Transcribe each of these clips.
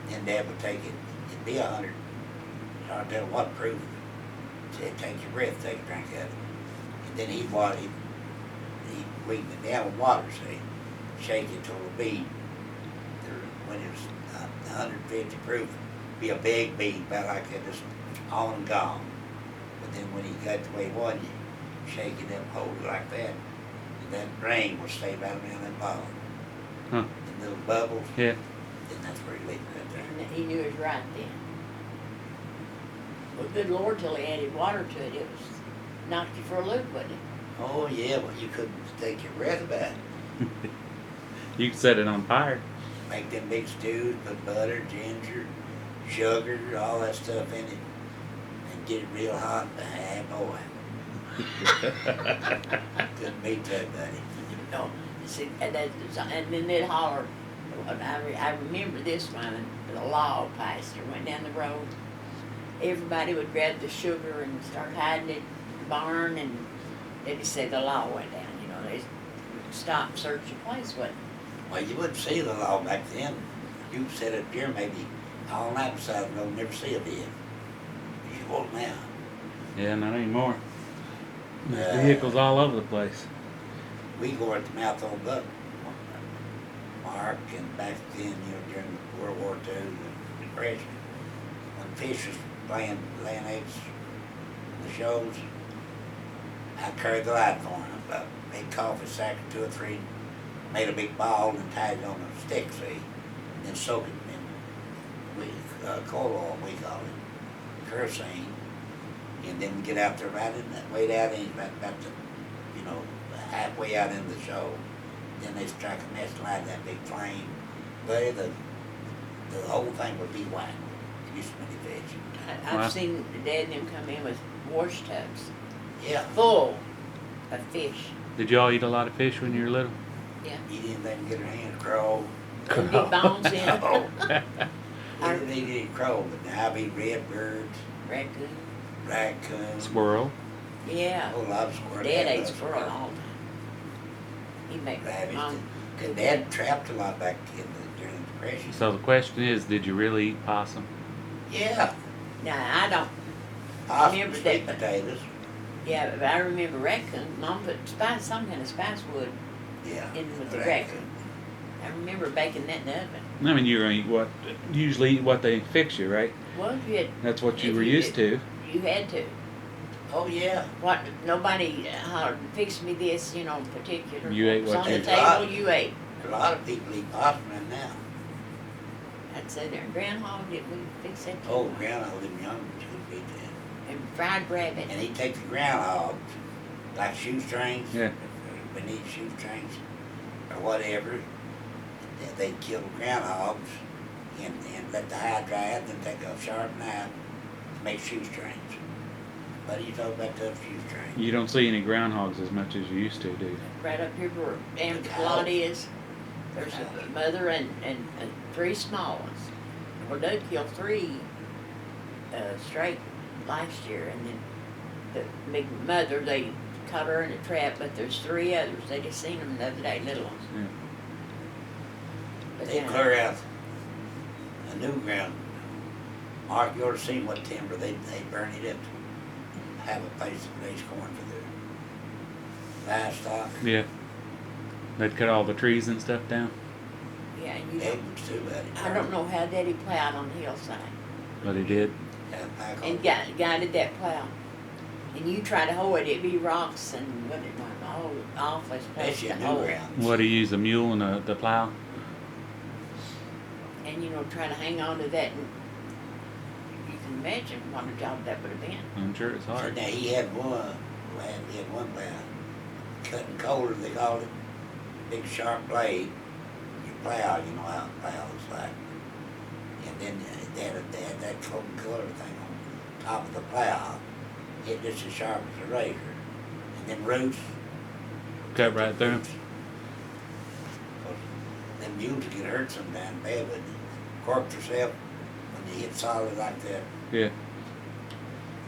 then Dad would take it, it'd be 100, I don't tell what proof. Said, take your breath, take a drink of it. And then he'd weaken it down with water, see, shake it till it'll be, when it was 150 proof, be a big bead, about like that, just on and gone. But then when he got the way he wanted, you shake it up, hold it like that, and that rain will stay right around that bottle. Huh. The little bubbles. Yeah. Then that's where he leave it right there. And he knew it was right then. Well, good Lord, till he added water to it, it was knocked you for a loop, wasn't it? Oh yeah, well you couldn't take your breath about it. You could set it on fire. Make them big stews, put butter, ginger, sugar, all that stuff in it, and get it real hot. Ah, boy. Couldn't beat that, buddy. No, see, and then they'd holler. I remember this one. The law passed or went down the road. Everybody would grab the sugar and start hiding it in the barn, and they'd say the law went down. You know, they stopped, search your place, wasn't it? Well, you wouldn't see the law back then. You could sit up here maybe all night beside the road, never see a bit. You won't now. Yeah, not anymore. There's vehicles all over the place. We go at the mouth on the Mark, and back then, you know, during World War II, the Depression, when fish was laying eggs in the shows, I carried the light for them. A big coffee sack or 2 or 3, made a big ball and tied it on a stick, see, and then soak it in coal oil, we call it, kerosene, and then get out there right in that, wait out in about the, you know, halfway out in the show. Then they strike a match and light that big flame. But the whole thing would be white. It used to be fish. I've seen Dad and them come in with wash tubs Yeah. full of fish. Did y'all eat a lot of fish when you were little? Yeah. Eat anything, get her hand, crow. And big bones in it. Oh. We didn't eat any crow, but now I eat redbirds, Raccoon. raccoons, Squirrel. Yeah. a whole lot of squirrels. Dad ate squirrel all the time. He made Rabbits. Mom. And Dad trapped a lot back during the Depression. So the question is, did you really eat possum? Yeah. Now I don't. Possum, Remember sweet that- potatoes. Yeah, but I remember raccoon. Mom put some kind of spice wood Yeah. in with the raccoon. I remember baking that in the oven. I mean, you're gonna eat what, usually eat what they fix you, right? Well, if you had, That's what you If were you used to. you had to. Oh, yeah. What? Nobody hollered, fix me this, you know, particular. You ate What's what on you the ate. table, you ate. A lot of people eat possum right now. I'd say there, groundhog, did we fix that? too? Oh, groundhog them young would beat that. And fried rabbit. And he'd take the groundhogs, like shoestrings, Yeah. beneath shoestrings, or whatever. And they'd kill the groundhogs and let the hide dry out, then take a sharp knife to make shoestrings. But you talk about tough shoestrings. You don't see any groundhogs as much as you used to, do you? Right up here where Amber's cow. lot is, there's a mother and 3 small ones. Well, Doug killed 3 straight last year, and then the big mother, they caught her in a trap, but there's 3 others. They just seen them the other day, little ones. Yeah. But They then, clear out a new ground. Mark, you ought to see what timber they burn it up to have a place to raise corn for their livestock. Yeah. They'd cut all the trees and stuff down, yeah, and you Edwards too, buddy. I don't know how Daddy plowed on the hillside but he did. and guided that plow. And you try to hoe it, it'd be rocks and what it was, all awful place Especially to new hoe. ground. What, he used a mule and the plow? And you know, try to hang on to that, and you can imagine what a job that would have been. I'm sure it's So hard. now he had one plow, cutting coal, they called it, big sharp blade. You plow, you know how a plow looks like. And then they had that cloak color thing on top of the plow. It just as sharp as a razor. And then roots. Cut right through 'em. roots. 'Cause them mules get hurt sometimes bad, but cork yourself when you hit solid like that. Yeah.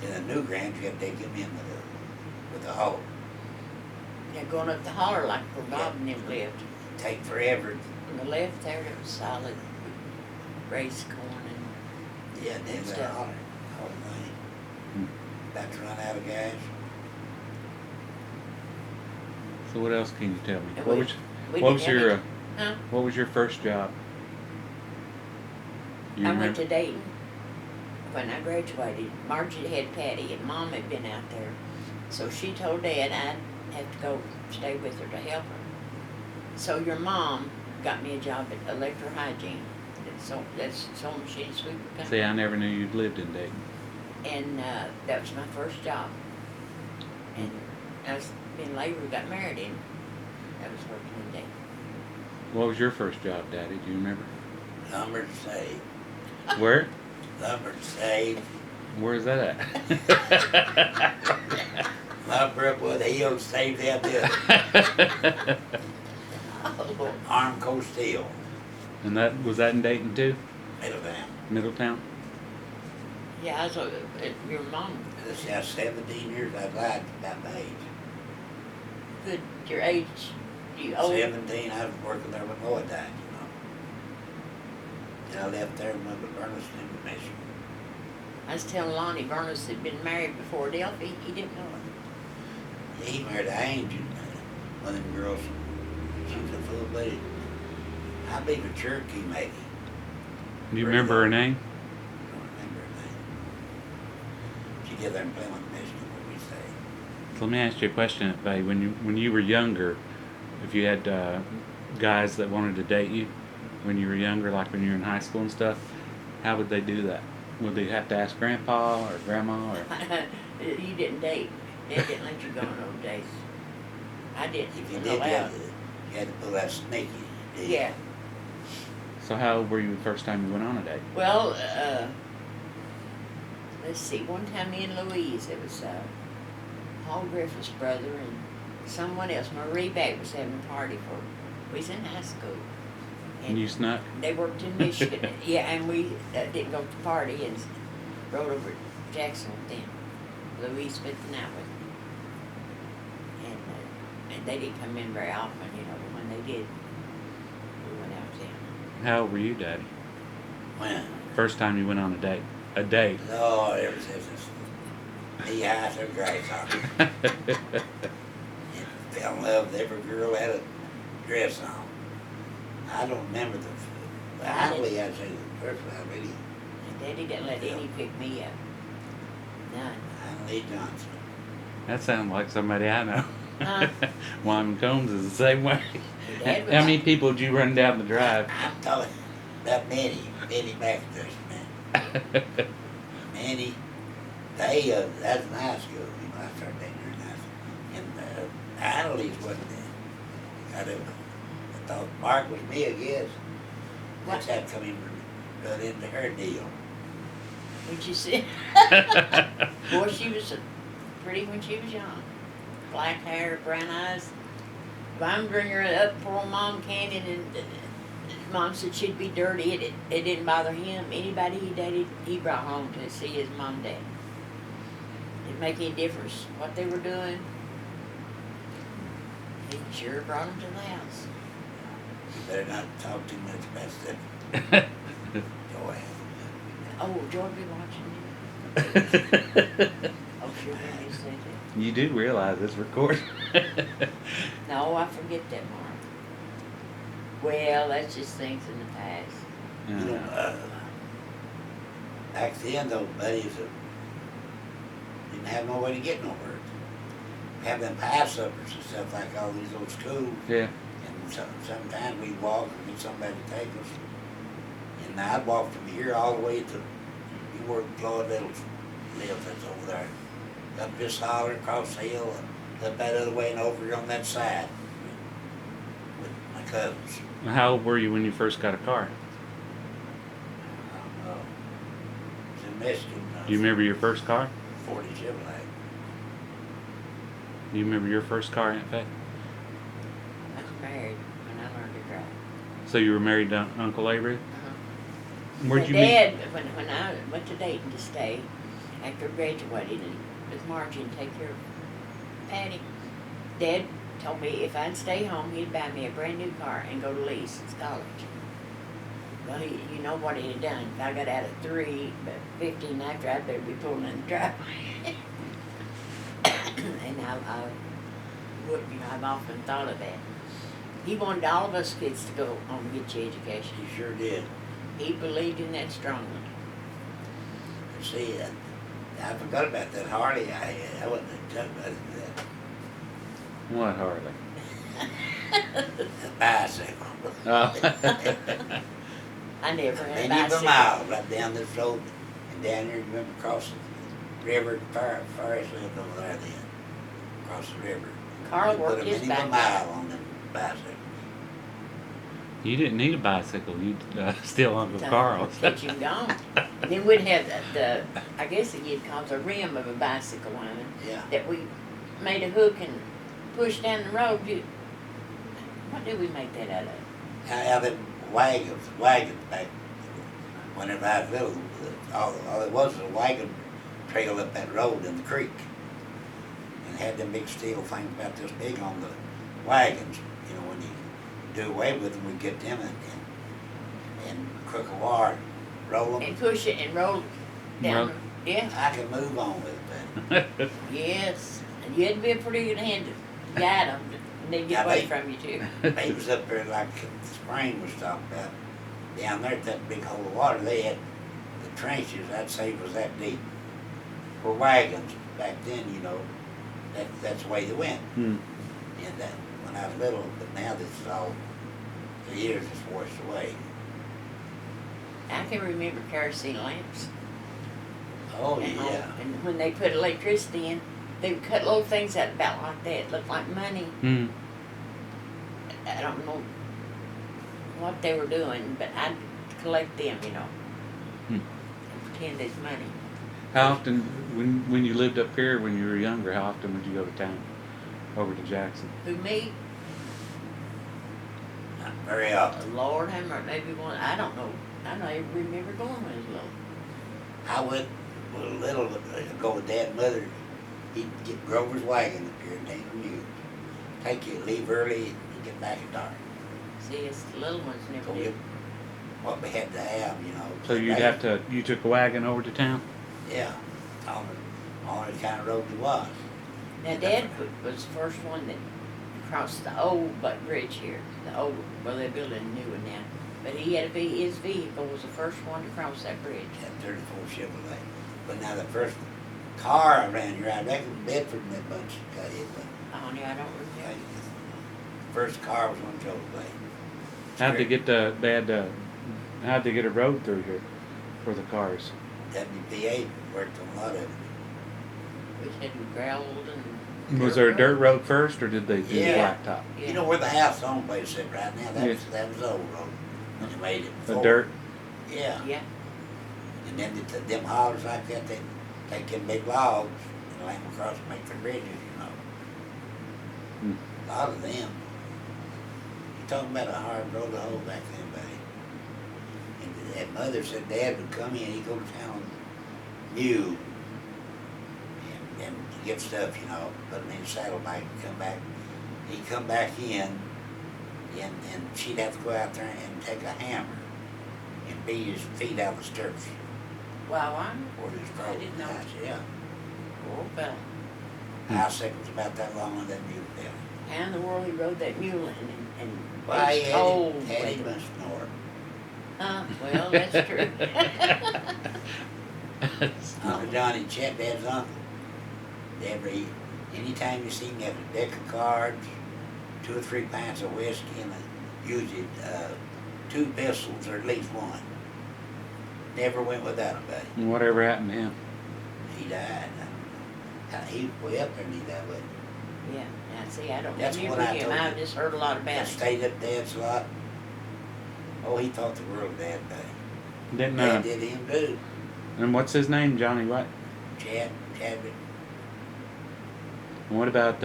In a new ground, you got to dig them in with a hoe. They're going up the holler like where Bob and them lived. Take forever. On the left there, it was solid. raise corn and Yeah, they were Stuff. hollering, all the money. Hmm. About to run out of gas. So what else can you tell me? And What we- was we what didn't was have your any- huh? what was your first job? You I went remember? to Dayton when I graduated. Margie had Patty, and Mom had been out there, so she told Dad I'd have to go stay with her to help her. So your mom got me a job at Electro Hygiene. That's sewing machine sweeper company. See, I never knew you'd lived in Dayton. And that was my first job. And I was in labor, got married, and I was working in Dayton. What was your first job, Daddy? Do you remember? Lumber to save. Where? Lumber to save. Where's that at? Lumber up with Hills, save that bill. Oh, Arm Coast Steel, And that was that in Dayton too? Middletown. Middletown? yeah, I was your mom. This is 17 years I lied about my age. Good, your age, you old. 17, I was working there when Lloyd died, you know. And I left there and went to Burleson in Michigan. I was telling Lonnie Burness had been married before Delphi. He didn't know it. He married an angel, one of them girls. She was a full lady. I believe a Cherokee maybe. Do you remember her name? I don't remember her name. She lived there in Plymouth, Michigan, what we say. So let me ask you a question, Faye. When you were younger, if you had guys that wanted to date you when you were younger, like when you were in high school and stuff, how would they do that? Would they have to ask Grandpa or Grandma or? You didn't date. Dad didn't let you go on no dates. I didn't. If you wasn't did, allowed. you had to pull that sneaky. didn't you? Yeah. So how old were you the first time you went on a date? Well, let's see. One time me and Louise, it was Paul Griffith's brother and someone else. Marie Beck was having a party for. We was in high school. And you snuck? They worked in Michigan. Yeah, and we didn't go to the party and rode over to Jacksonville then. Louise spent the night with me. And they didn't come in very often, you know, but when they did, we went out with them. How old were you, Daddy? When? First time you went on a date? A date? Lord, ever since it's knee high to grasshopper. Fell in love with every girl that had a dress on. I don't remember I believe I'd say the first one, I really. And Daddy didn't let any pick me up. None. I'm Lee Johnson. That sounds like somebody I know. Huh? Wyman Combs is the same way. Your dad was- How many people did you run down the drive? I'm talking about Minnie McIntosh, man. Minnie, that's in high school, you know, I started dating her in high school. And Annalise wasn't there. I thought Mark was me, I guess. That's how come in got into her deal. What'd you say? Boy, she was pretty when she was young. Black hair, brown eyes. If I'm bringing her up, poor Mom candy, and Mom said she'd be dirty. It didn't bother him. Anybody he dated, he brought home to see his mom and dad. Didn't make any difference what they were doing. He sure brought them to the house. You better not talk too much about stuff. Joy. Oh, George be watching you. Oh, sure, he said that. You do realize it's recorded. No, I forget that, Mark. Well, that's just things in the past. You know, back then, those buddies didn't have no way to get nowhere. Have them pass uppers and stuff like all these old schools. Yeah. And sometimes we'd walk and get somebody to take us. And I'd walk from here all the way to, you work Floyd Little's lives that's over there. Up this holler, across the hill, and up that other way and over on that side with my cousins. How old were you when you first got a car? I don't know. It's in Michigan. Do you remember your first car? 40 Chevrolet. Do you remember your first car, Aunt Faye? I was married when I learned to drive. So you were married to Uncle Avery? Uh-huh. Where'd My you meet? dad, when I went to Dayton to stay, after graduating and with Margie and take care of Patty, Dad told me if I'd stay home, he'd buy me a brand new car and go to Lee's college. Well, you know what he had done. If I got out at 3, but 15 after, I'd better be pulling in the driveway. And I would, I've often thought of that. He wanted all of us kids to go on and get your education. He sure did. He believed in that strongly. See, I forgot about that Harley I had. I wasn't talking about that. What Harley? That bicycle. Oh. I never had a Many of a bicycle. mile right down this road and down here. You remember crossing the river? Forrest lived over there then. Across the river. Carl We worked put a his many of a back. mile on them bicycles. You didn't need a bicycle. You'd steal Uncle Carl's. Catch him gone. And then we'd have the I guess you'd call it the rim of a bicycle, Wyman, Yeah. that we made a hook and pushed down the road. What did we make that out of? Out of them wagons back whenever I was little. All it was a wagon trail up that road in the creek. And had them big steel things about this big on the wagons. You know, when you do away with them, we get them and crook a wire, roll them. And push it and roll it down. Well- Yeah. I can move on with it. Yes. And you had to be a pretty good hand to guide them, and they'd get Now, away they- from you too. They was up there like the spring was talking about. Down there at that big hole of water, they had the trenches, I'd say was that deep. For wagons back then, you know, that's the way they went. Hmm. And that when I was little, but now this is all, the years is washed away. I can remember kerosene lamps. Oh, at home, yeah. And when they put electricity in, they would cut little things out about like that, looked like money. Hmm. I don't know what they were doing, but I'd collect them, you know, Hmm. and pretend it's money. How often, when you lived up here when you were younger, how often would you go to town, over to Jackson? Who, me? Not very often. Lord have mercy, maybe one, I don't know. I don't even remember going when I was little. I went with a little, go with Dad and Mother. He'd get Grover's wagon up here and take you. Take you, leave early, and get back at dark. See, it's the little ones never Go did. get what we had to have, you know. So you'd have to, you took a wagon over to town? Yeah, on the kind of road it was. Now, Dad was the first one that crossed the old Buck Bridge here, the old, well, they're building a new one now. But he had his vehicle was the first one to cross that bridge. That 34 Chevrolet. But now the first car around here, I reckon Bedford and that bunch got hit with. Oh, no, I don't Yeah, remember. first car was on Chevrolet. How'd they get how'd they get a road through here for the cars? WPA worked on a lot of it. We said we growled and. Was there a dirt road first, or did they do Yeah. the blacktop? Yeah. You know where the house on place is right now? Yes. That was the old road when they made it. The before. dirt? Yeah. Yeah, And then them hollers like that, they take them big logs and lay them across and make the bridges, you know. Hmm. A lot of them. You talking about a hard road to hold back then, buddy. And that Mother said Dad would come in, he'd go to town mule and get stuff, you know, put them in his saddlebag and come back. He'd come back in and she'd have to go out there and take a hammer and beat his feet out of the stirrups. wow, I'm, Or his I throat. didn't know. Yeah. oh, well, Bicycle was about that long on that mule tail. how in the world he rode that mule and Why, it's cold. had him a snore. Well, that's true. Uncle Johnny Chet, Dad's uncle. Anytime you see him, he had a deck of cards, 2 or 3 pints of whiskey, and usually 2 pistols or at least one. Never went without him, buddy. And whatever happened to him? He died. He was way up there and he died, but Yeah, now see, I don't That's remember what I him, told I've you. just heard a lot about he him. stayed up Dad's lot. Oh, he thought the world of Dad, buddy. Didn't Dad did him too. And what's his name? Johnny what? Chadwick. And what about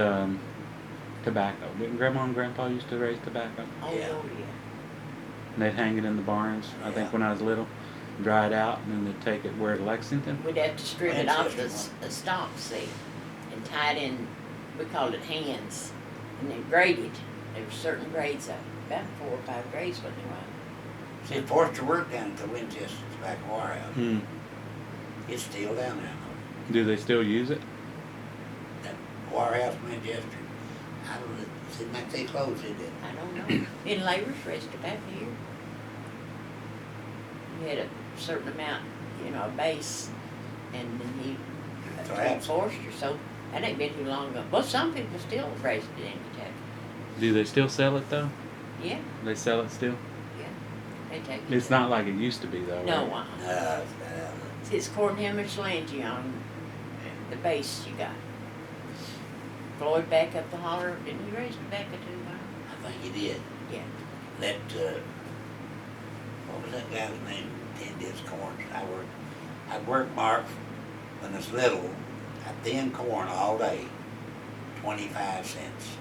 tobacco? Didn't Grandma and Grandpa used to raise tobacco? Oh, Yeah. yeah. And they'd hang it in the barns, I think Yeah. when I was little, dry it out, and then they'd take it where to Lexington. We'd have to strip it off Manchester the stalk, see, and tie it in, we called it hands, and then grade it. There were certain grades of, about 4 or 5 grades, wasn't there, right? See, Forster worked down at the Winchester Tobacco Warehouse. Hmm. It's still down there. Do they still use it? That warehouse in Winchester. I don't know. Seemed like they closed it. I don't know. In Labor's Rest back here. You had a certain amount, you know, a base, and then he Perhaps. Forster, so that ain't been too long ago. Well, some people still raised it in Kentucky. Do they still sell it though? Yeah, They sell it still? they take it. It's not like it used to be though. No, right? No, It's according to how much land you own, the base you got. Floyd back up the holler, didn't he raise it back a 2 mile? I think he did. Yeah. That, what was that guy's name? Tended his corn. I'd work Mark when I was little. I thinned corn all day, 25 cents.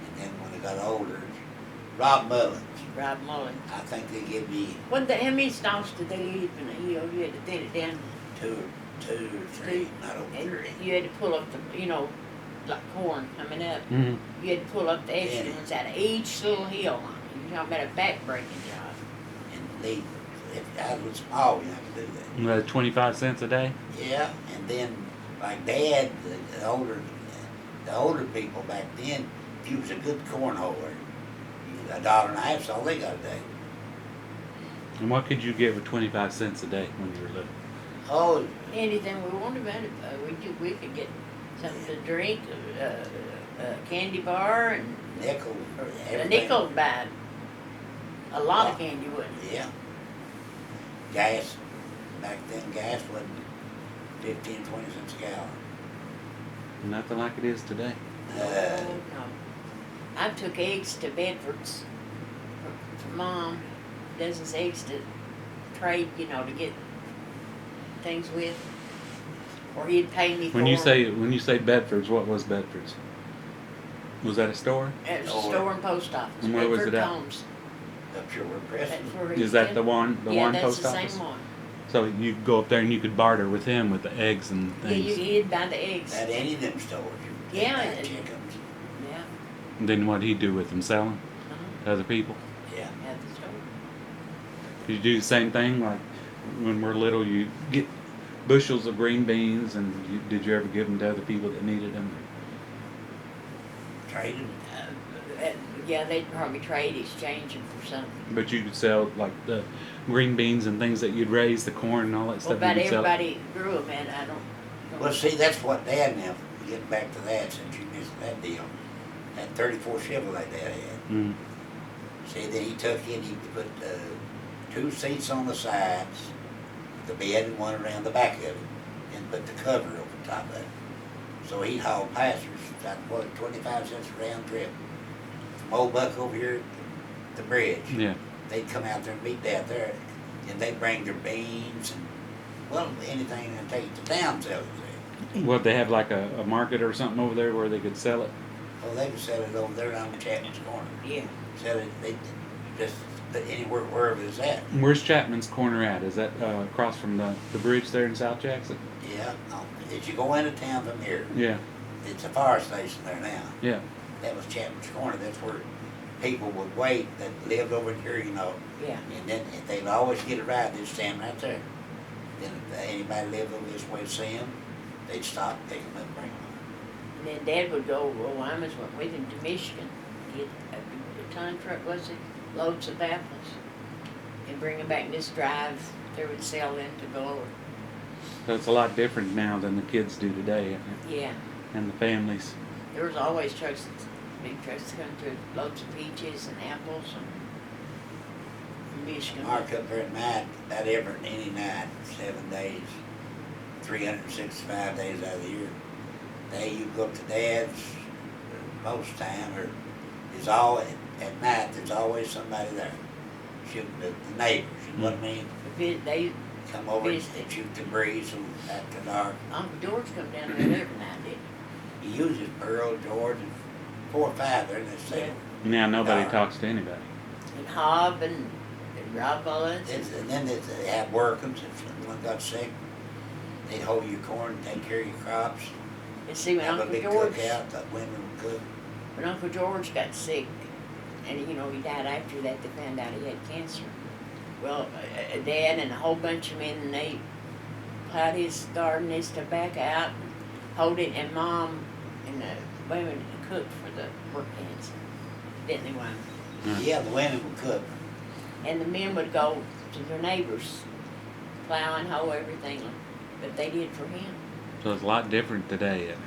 And then when I got older, Rob Mullins, Rob Mullen. I think they give me How many stalks did they leave in a hill? You had to thin it down, two or three, not over and three. you had to pull up the, you know, like corn coming up. Mhm. You had to pull up the extra Yeah. ones out of each little hill line. You're talking about a back-breaking job. And they, if I was small, you have to do that. And that's 25 cents a day? Yeah, and then like Dad, the older people back then, if you was a good cornholer, $1.50, all they got a day. And what could you get for 25 cents a day when you were little? Oh, Anything we wanted about it, we could get something to drink, a candy bar, and nickel, a everything. nickel buy a lot of candy, wouldn't it? Yeah. Gas, back then gas wasn't 15, 20 cents a gallon. Nothing like it is today. Oh, no. I took eggs to Bedford's for Mom, dozens of eggs to trade, you know, to get things with. Or he'd pay me for When you them. say Bedford's, what was Bedford's? Was that a store? It was a Oh. store and post office. And where was Bedford it at? Combs. Up here where Preston. That's where he Is that did. the one Yeah, post that's the office? same one. So you could go up there and you could barter with him with the eggs and Yeah, things. he'd buy the eggs. At any of them stores, you Yeah, buy and- chickens. Yeah, And then what'd he do with them? Sell them uh-huh, to other people? Yeah. at the store. Did you do the same thing? Like when we're little, you get bushels of green beans, and did you ever give them to other people that needed them? Traded. Yeah, they'd probably trade, exchange them for something. But you could sell like the green beans and things that you'd raised, the corn and all that Well, stuff. about you could sell. everybody grew them, and I don't. Well, see, that's what Dad now, getting back to that, since you missed that deal, that 34 Chevrolet Dad had. Mm. See, then he took in, he put 2 seats on the sides, the bed and one around the back of it, and put the cover over top of it. So he'd haul passengers, about what, 25 cents a round trip. From Old Buck over here at the bridge. Yeah. They'd come out there and meet Dad there, and they'd bring their beans and, well, anything and take it to town, sell it there. What, they have like a market or something over there where they could sell it? Well, they could sell it over there on Chapman's Corner. Yeah, Sell it, they just put anywhere, wherever it's at. Where's Chapman's Corner at? Is that across from the bridge there in South Jackson? Yeah, as you go into town from here, Yeah. it's a fire station there now. Yeah. That was Chapman's Corner. That's where people would wait that lived over here, you know. yeah. And then if they'd always get a ride, they'd stand right there. Then if anybody lived over this way, see them, they'd stop, pick them up, and bring them. And then Dad would go, well, Wyman's went with him to Michigan. He'd, a ton truck, was it, loads of apples. And bring them back in this drive, they would sell them to Galore. So it's a lot different now than the kids do today, isn't it? Yeah, And the families. there was always trucks, big trucks coming through, loads of peaches and apples and Michigan. Mark up there at night, about any night, 7 days, 365 days out of the year. Day you go up to Dad's, most time, or there's always, at night, there's always somebody there. Shooting the neighbors, you know what I mean? They, Come over and Visiting. shoot the breeze after dark. Uncle George come down there every night, didn't He uses Pearl, George, and 4 or 5 there, and they say, Now nobody No. talks to anybody. he? And Hobb and Rob Mullins. and then they have workings, if someone got sick, they'd hold your corn, take care of your crops, And see, when have a Uncle big George, cookout, the women would cook. when Uncle George got sick, and he died after that. They found out he had cancer. Well, Dad and a whole bunch of men, and they plowed his garden, his tobacco out, and hold it, and Mom and the women cooked for the work ants, didn't they, Wyamon? Yeah, the women would cook. And the men would go to their neighbors, plow and hoe everything, but they did for him. So it's a lot different today. Isn't it?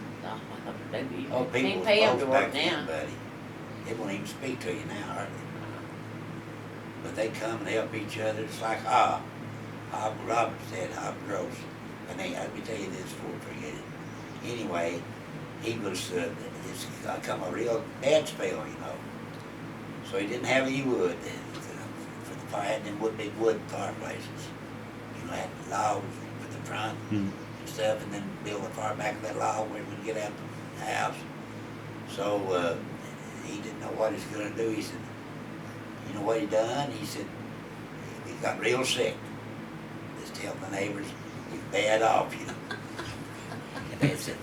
They Oh, people can't was pay them close to work back then, now. buddy. They won't even speak to you now, hardly. But they come and help each other. It's like Hob Roberts said, Hob Gross. And let me tell you this before I forget it. Anyway, he was, it's come a real bad spell, So he didn't have any wood for the fire, and them big wood fireplaces. Had logs for the front and stuff, and then build a fire back of that log where we would get out the house. So he didn't know what he was going to do. He said, you know what he done? He said, he got real sick. Just tell the neighbors, he's bad off, And they said,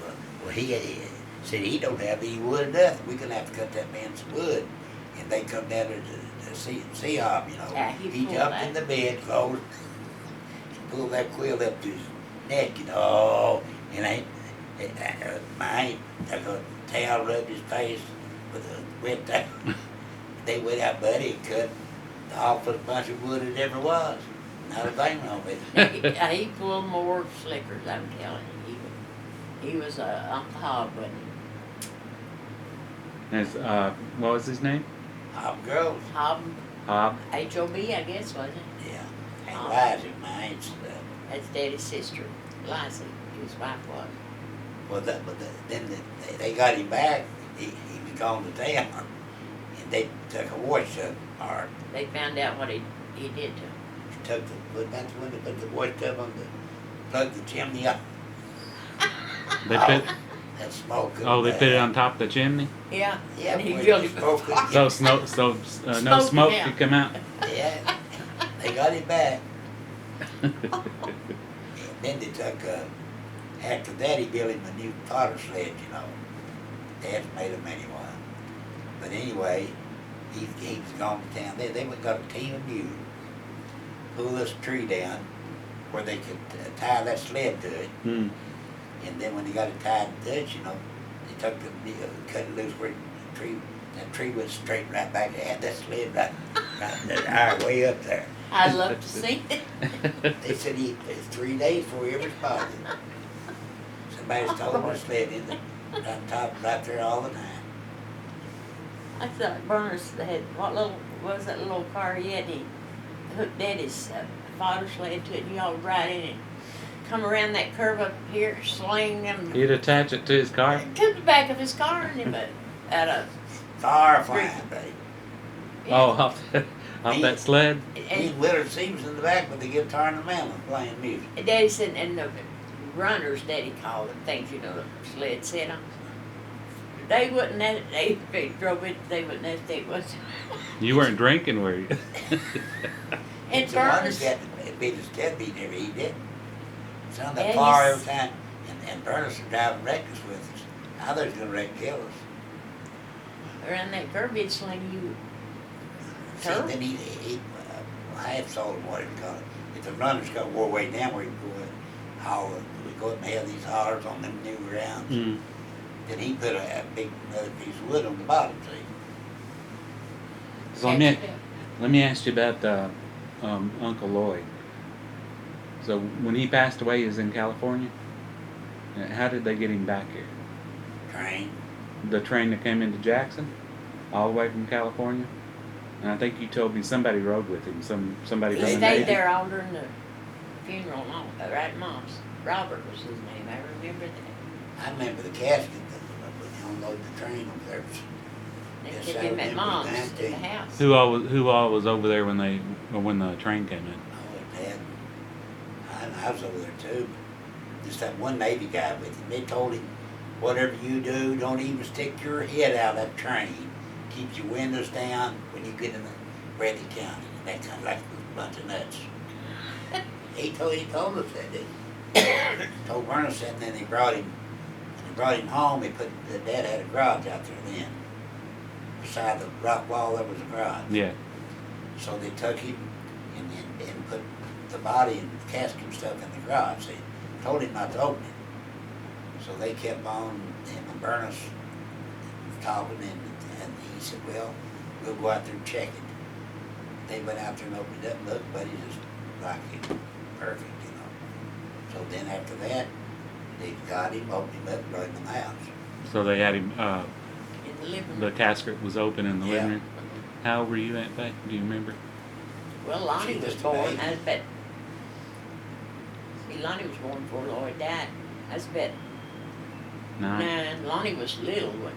well, he said he don't have any wood or nothing. We're going to have to cut that man some wood. And they come down there to see Hob, Yeah, he jumped in the bed, closed, pulled that quilt up to his neck, and mine took a towel, rubbed his face with a wet towel. They went out, buddy, and cut the awfulest bunch of wood it ever was. Not a thing wrong with it. He pulled more slickers, I'm telling you. He was Uncle Hob, wasn't he? As, what was his name? Hob Gross. Hob, Hob. H-O-B, I guess, wasn't it? Yeah. And Hob. Liza, mine. That's Daddy's sister, Liza, his wife was. Well, then they got him back. He was gone to town, and they took a wash tub hard. They found out what he did to him. He took put the wash tub on plugged the chimney up. They put. That smoke. Oh, they put it on top of the chimney. Yeah. Yeah, And he where killed the him. smoke could So get- no Smoke smoke him could come out. Yeah, they got him back. And then they took, after that he built him a new potter sled, Dad's made him anyway. But anyway, he was gone to town. They went and got a team of mules, pulled this tree down where they could tie that sled to it. Hmm. And then when they got it tied to it, they took cut it loose where that tree went straight right back. They had that sled right there, way up there. I'd love to see it. They said it's 3 days before he ever spotted it. Somebody's told him to sled in on top right there all the time. I thought Berners had, what was that little car he had? He hooked Daddy's fodder sled to it, and he all right in it. Come around that curve up here, sling them He'd attach it to his car. to the back of his car, and him out of. Far flying, buddy. Oh, off that sled. He And had Willard Stevens in the back with the guitar and the mandolin playing music. Daddy said, and the runners, Daddy called them things, the sled set on. They wouldn't have, they drove it, they wouldn't have, they was. You weren't drinking, were you? And It's a wonder Berners, he had to beat his dead beat every he did. Sounded Yeah, that far he's- every time. And Berners was driving reckless with us. I thought he was going to wreck kill us. around that curve, he'd sling you. See, Huh? then I had sold him what he called it. If the runners got wore way down where he'd go and holler, we'd go up and have these hollers on them new grounds. Mm. Then he put a big another piece of wood on the bottom, see. So let me ask you about Uncle Lloyd. So when he passed away, he was in California. How did they get him back here? Train. The train that came into Jackson, all the way from California. And I think you told me somebody rode with him. Somebody He from the stayed Navy. there all during the funeral, right, Mom's. Robert was his name, I remember that. I remember the casket that we unloaded the train over there. They Yes, kept I him at remember Mom's, that at the too. house. Who all was over there when the train came in? Oh, Dad. I was over there too. Just that one Navy guy with him. They told him, whatever you do, don't even stick your head out of that train. Keep your windows down when you get in the Bradley County. And that kind of like a bunch of nuts. He told us that, didn't he? Told Berners that, and then they brought him home. The dad had a garage out there then. beside the rock wall, there was a garage. Yeah. So they took him and put the body and casket and stuff in the garage. They told him not to open it. So they kept on, him and Bernice was talking, and he said, well, we'll go out there and check it. They went out there and opened it up and looked, but he just like it, perfect, you know. So then after that, they got him, opened him up, and brought him in the house. So they had him, In the living the room. casket was open in the Yeah. living room. How old were you, Aunt Faye? Do you remember? Well, Lonnie She was was born, baby. I was about, see, Lonnie was born before Lloyd died. I was about 9. Lonnie was little, wasn't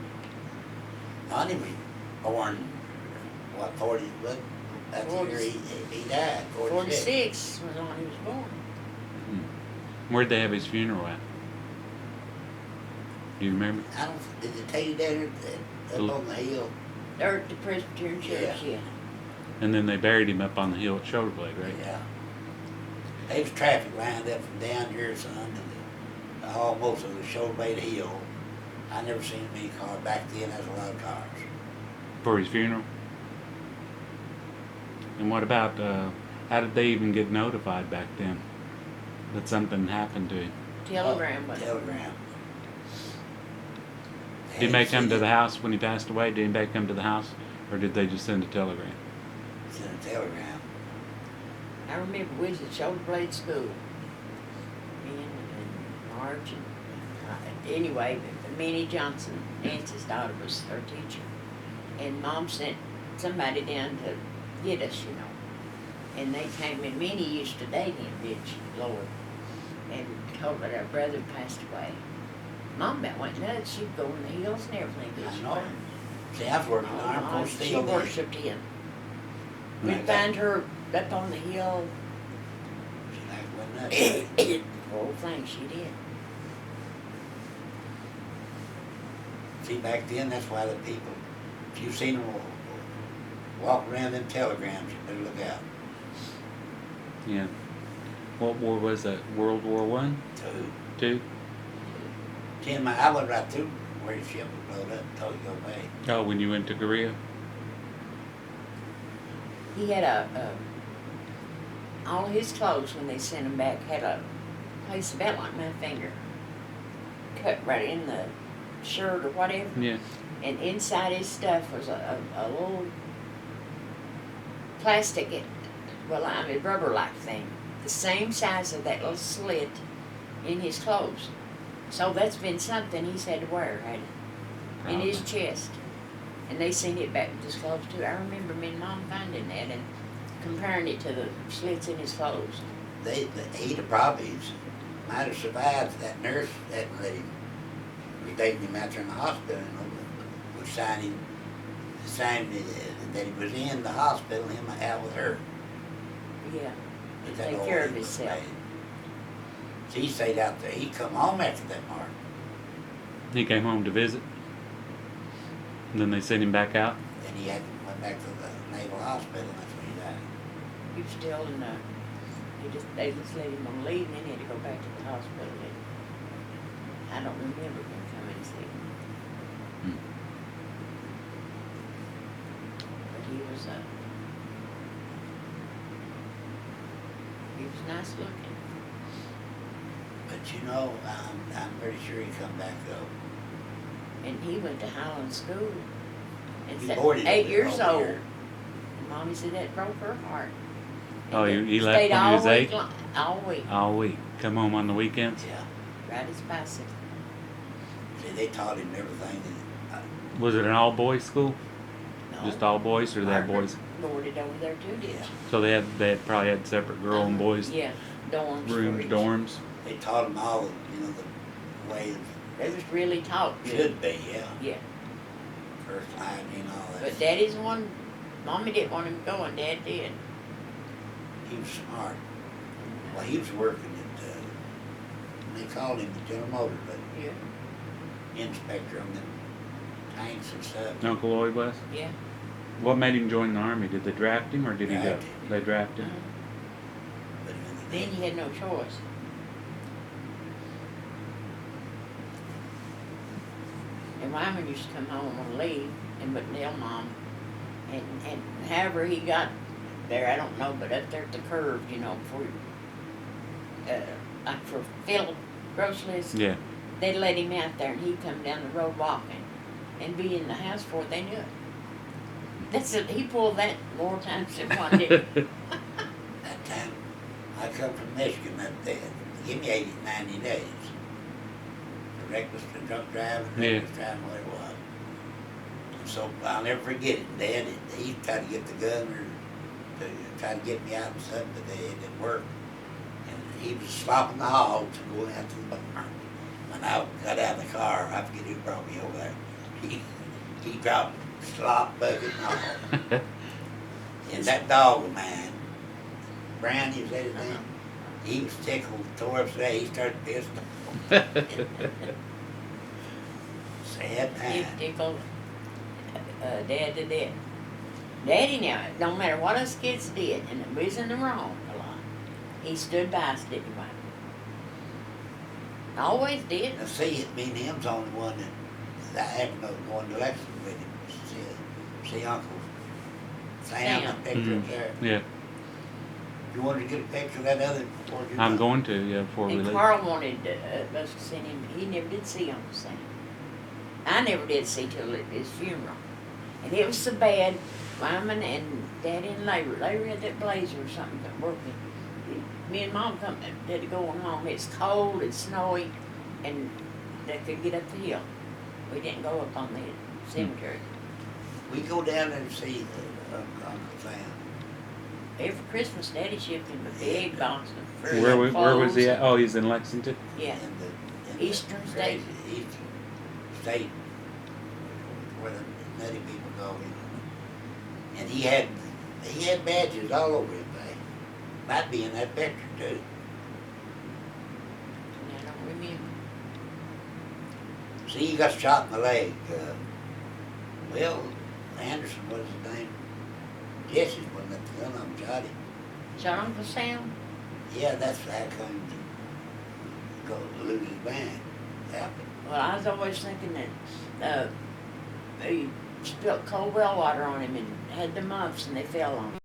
Lonnie was born, what, 40, what? That's the year he died, he? 46 when Lonnie was born. Where'd they have his funeral at? Do you remember? I don't, did they tell you down there, up on the hill? There at the Presbyterian Church, yeah. And then they buried him up on the hill at Shoulder Blade, right? Yeah. There was traffic lined up from down here, son, to almost to the Shoulder Blade Hill. I never seen many cars back then. There was a lot of cars. For his funeral? And what about, how did they even get notified back then that something happened to him? Telegram, but Telegram. Did anybody come to the house when he passed away? Did anybody come to the house? Or did they just send a telegram? Sent a telegram. I remember we was at Shoulder Blade School. Me and Marge and, anyway, Minnie Johnson, Nancy's daughter, was her teacher. And Mom sent somebody down to get us, you know. And they came, and Minnie used to date him, did she, Lord? And told her that our brother passed away. Mom about went nuts. She'd go in the hills and everything. Did I she? know. See, I was working on Armed Force She Field. then. worshipped him. When I We'd got- find her up on the hill. She like went nuts. Whole thing she did. See, back then, that's why the people, if you've seen them walk around them telegrams, you better look out. Yeah. What war was that? World War One? Too. Two? I went right through where the ship was blowed up, Tokyo Bay. Oh, when you went to Korea? He had all his clothes when they sent him back had a place about like my finger cut right in the shirt or whatever. Yeah. And inside his stuff was a little plastic, rubber-like thing, the same size of that little slit in his clothes. So that's been something he's had to wear, had it, in his chest. And they seen it back with his clothes too. I remember me and Mom finding that and comparing it to the slits in his clothes. He'd have probably might have survived. That nurse that lady was dating him out there in the hospital, and was signing that he was in the hospital, him out with her. Yeah. But To that take old care of lady was himself. bad. So he stayed out there. He come home after that mark. He came home to visit. And then they sent him back out. Then he went back to the Naval Hospital, and that's when he died. He was still in they just let him on leave and then he had to go back to the hospital. I don't remember him coming to see him. Hmm. But he was nice looking. But you know, I'm pretty sure he come back though. And he went to Highland School. And He said, boarded 8 up years over old. here. And Mommy said that broke her heart. Oh, And he left stayed when he all was week 8? All week. All week. Come home on the weekends? Yeah. Ride his bicycle. See, they taught him everything. Was it an all boys school? No. Just all boys, or they had Margaret boys? boarded over there too, did Yeah. she? So they had probably had separate girl and boys Yeah, dorms. for rooms, each. dorms. They taught him all, the way They was really taught it good. should be, yeah. Yeah, First line, all that. but Daddy's the one. Mommy didn't want him going. Dad did. He was smart. Well, he was working at, they called him the General Motors, but Yeah, inspector on them tanks and stuff. Uncle Lloyd was? yeah. What made him join the army? Did they draft him or did he go? Drafted him. They drafted him. Uh-huh. But in the Then you had no choice. And Wyamon used to come home on leave and wouldn't tell Mom. And however he got there, I don't know, but up there at the curve, you know, before, like for fill groceries, Yeah. they'd let him out there and he'd come down the road walking and be in the house before they knew it. He pulled that more times than one did. That time, I come from Michigan that day, give me 80, 90 days. The reckless drunk driving, Yeah. reckless driving, what it was. And so I'll never forget it. Dad, he tried to get the governor to try to get me out and something, but it didn't work. And he was slopping the hogs and going out to the barn. When I got out of the car, I forget who brought me over there. He dropped slop bucket and all. And that dog of mine, Brownie was that his name? He was tickled, tore up today, he started pissing. Sad He time. tickled Dad to death. Daddy now, it don't matter what us kids did, and we was in the wrong a lot. He stood by us, didn't he? Always did. Now see, me and him's the only one that I happened to go to Lexington with him. See Uncle Sam, Sam. that picture up there. Yeah. You wanted to get a picture of that other before you I'm left? going to, yeah, before we And leave. Carl wanted us to send him, he never did see Uncle Sam. I never did see till his funeral. And it was so bad, Wyman and Daddy and Larry had that blazer or something working. Me and Mom had to go home. It's cold, it's snowy, and they could get up the hill. We didn't go up on the cemetery. We go down there and see Uncle Sam. Every Christmas, Daddy shipped him a big box of fruit. Where was he clothes. at? Oh, he's in Lexington? Yeah. In the Eastern State. Eastern State, where the nutty people go, you know. And he had badges all over his back. Might be in that picture too. I don't remember. See, he got shot in the leg. Well, Anderson was his name. Jesse's one that the gun on shot him. Shot Uncle Sam? Yeah, that's how come to go lose his band. Happened. Well, I was always thinking that he spilled cold well water on him and had the mumps and they fell on him.